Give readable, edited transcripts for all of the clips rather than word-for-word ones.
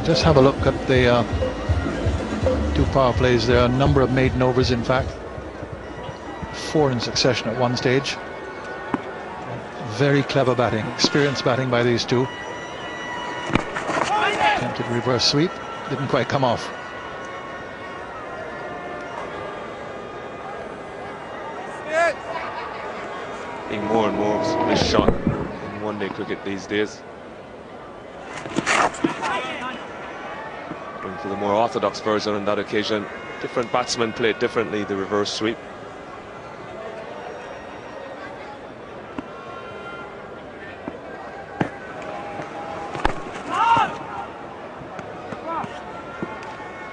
Just have a look at the two power plays. There are a number of maiden overs, in fact. 4 in succession at one stage. Very clever batting, experienced batting by these two. Attempted reverse sweep, didn't quite come off. Being more and more of a shot in one-day cricket these days. Going for the more orthodox version on that occasion. Different batsmen played differently the reverse sweep.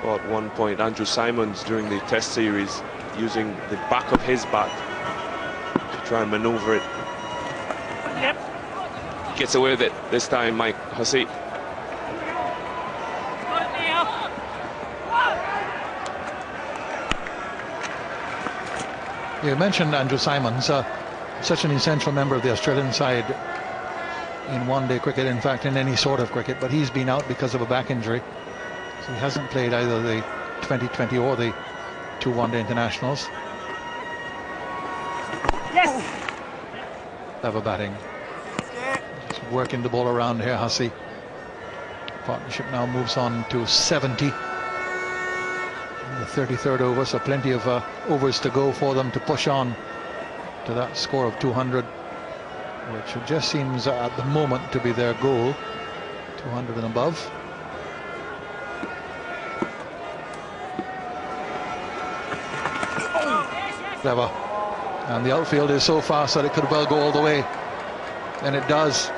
At one point, Andrew Simons during the Test series using the back of his bat to try and manoeuvre it. Yep. Gets away with it this time, Mike Hussey. You mentioned Andrew Simons, such an essential member of the Australian side in one-day cricket, in fact in any sort of cricket, but he's been out because of a back injury. So he hasn't played either the 2020 or the 2 one-day internationals. Yes. Clever batting. Just working the ball around here, Hussey. Partnership now moves on to 70. In the 33rd over, so plenty of overs to go for them to push on to that score of 200, which just seems at the moment to be their goal. 200 and above. Clever, and the outfield is so fast that it could well go all the way, and it does.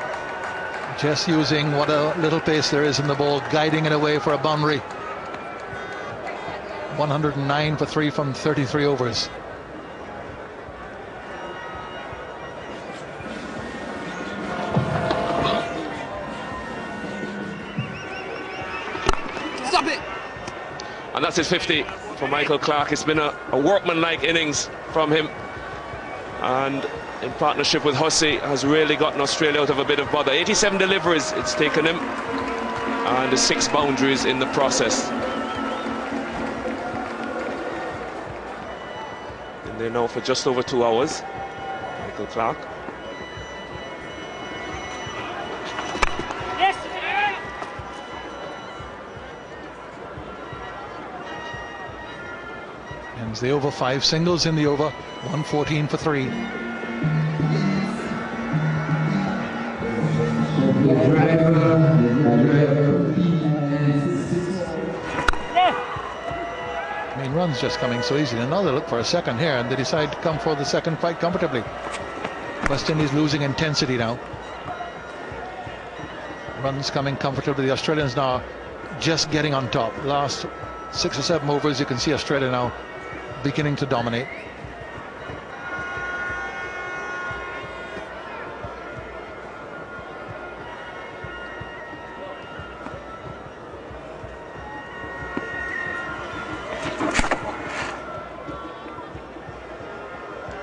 Just using what a little pace there is in the ball, guiding it away for a boundary. 109 for 3 from 33 overs. Stop it! And that's his 50 for Michael Clarke. It's been a workmanlike innings from him, and in partnership with Hussey has really gotten Australia out of a bit of bother. 87 deliveries it's taken him, and 6 boundaries in the process. And they're now for just over 2 hours, Michael Clarke. Ends the over, 5 singles in the over, 114 for 3. I mean, runs just coming so easily. And now they look for a second here, and they decide to come for the second quite comfortably. West Indies losing intensity now. Runs coming comfortably. The Australians now just getting on top. Last 6 or 7 overs, you can see Australia now beginning to dominate.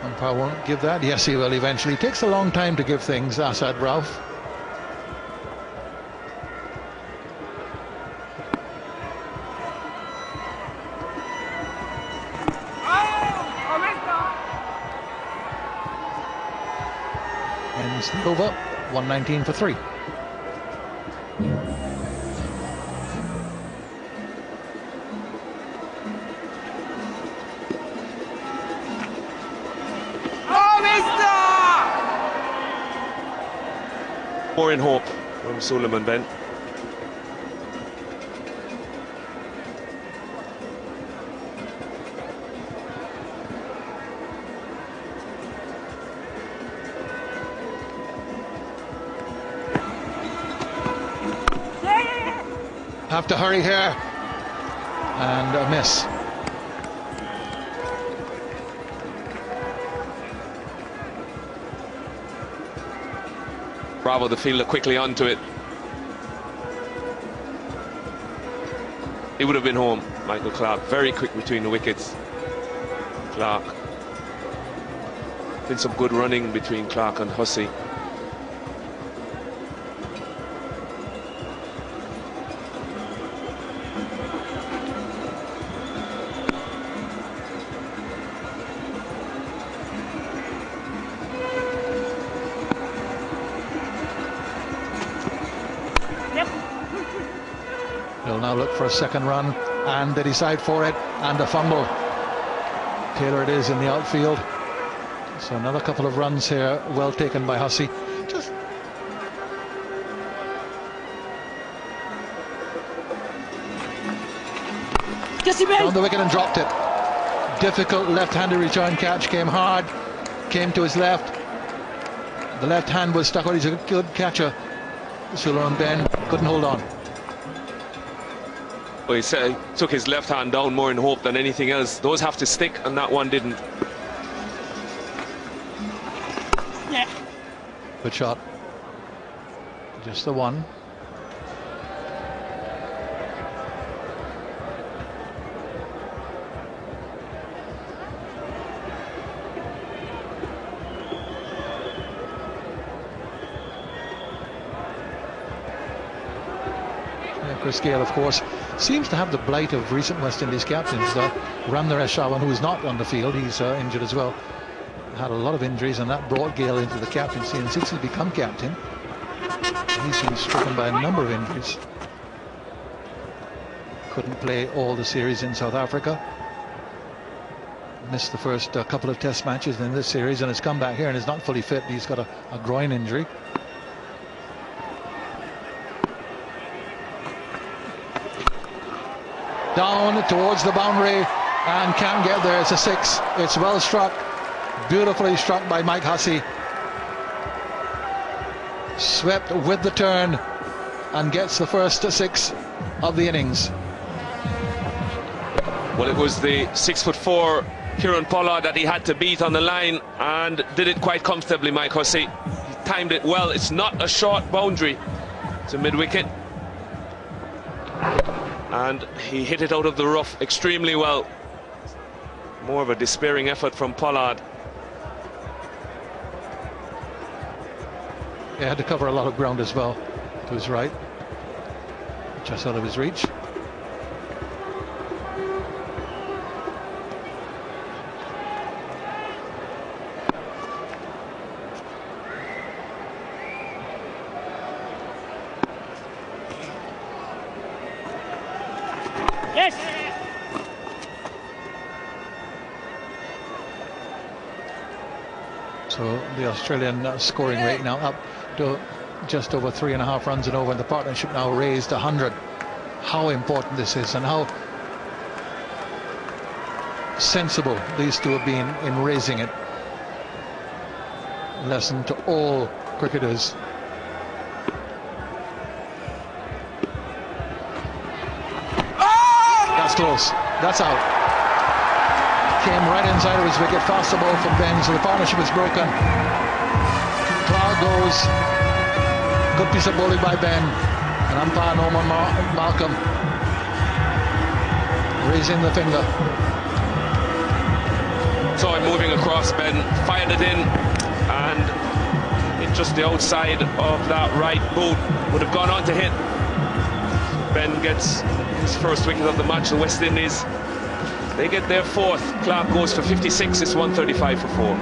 Umpire won't give that. Yes, he will eventually. Takes a long time to give things, Asad Ralph. Over, 119 for 3. More in hope from Suleiman Ben. Have to hurry here, and a miss. Bravo, the fielder quickly onto it. He would have been home, Michael Clarke. Very quick between the wickets. Clarke. Been some good running between Clarke and Hussey. They'll now look for a second run, and they decide for it, and a fumble. Taylor it is in the outfield. So another couple of runs here, well taken by Hussey. Just down the wicket and dropped it. Difficult left-handed return catch, came hard, came to his left. The left hand was stuck out. He's a good catcher. Suleiman Ben couldn't hold on. Well, he said he took his left hand down more in hope than anything else. Those have to stick, and that one didn't. Yeah. Good shot. Just the one. Chris Gayle, of course, seems to have the blight of recent West Indies captains. Ramnaresh Shawan, who is not on the field, he's injured as well. Had a lot of injuries, and that brought Gayle into the captaincy. And since he's become captain, he's been stricken by a number of injuries. Couldn't play all the series in South Africa. Missed the first couple of test matches in this series, and has come back here and is not fully fit. He's got a groin injury. Down towards the boundary and can't get there. It's a 6. It's well struck, beautifully struck by Mike Hussey. Swept with the turn and gets the first 6 of the innings. Well, it was the 6'4" Kieran Pollard that he had to beat on the line, and did it quite comfortably. Mike Hussey, he timed it well. It's not a short boundary, it's a mid-wicket. And he hit it out of the rough extremely well. More of a despairing effort from Pollard. He had to cover a lot of ground as well to his right, just out of his reach. Yes. So the Australian scoring rate now up to just over 3.5 runs and over, and the partnership now raised 100. How important this is, and how sensible these two have been in raising it. Lesson to all cricketers. That's close. That's out. Came right inside of his wicket. Faster ball from Ben, so the partnership is broken. Clark goes. Good piece of bowling by Ben. And umpire Norman Malcolm raising the finger. Saw him moving across. Ben fired it in, and it just the outside of that right boot would have gone on to hit. Ben gets his first wicket of the match. The West Indies, they get their 4th. Clark goes for 56. It's 135 for 4.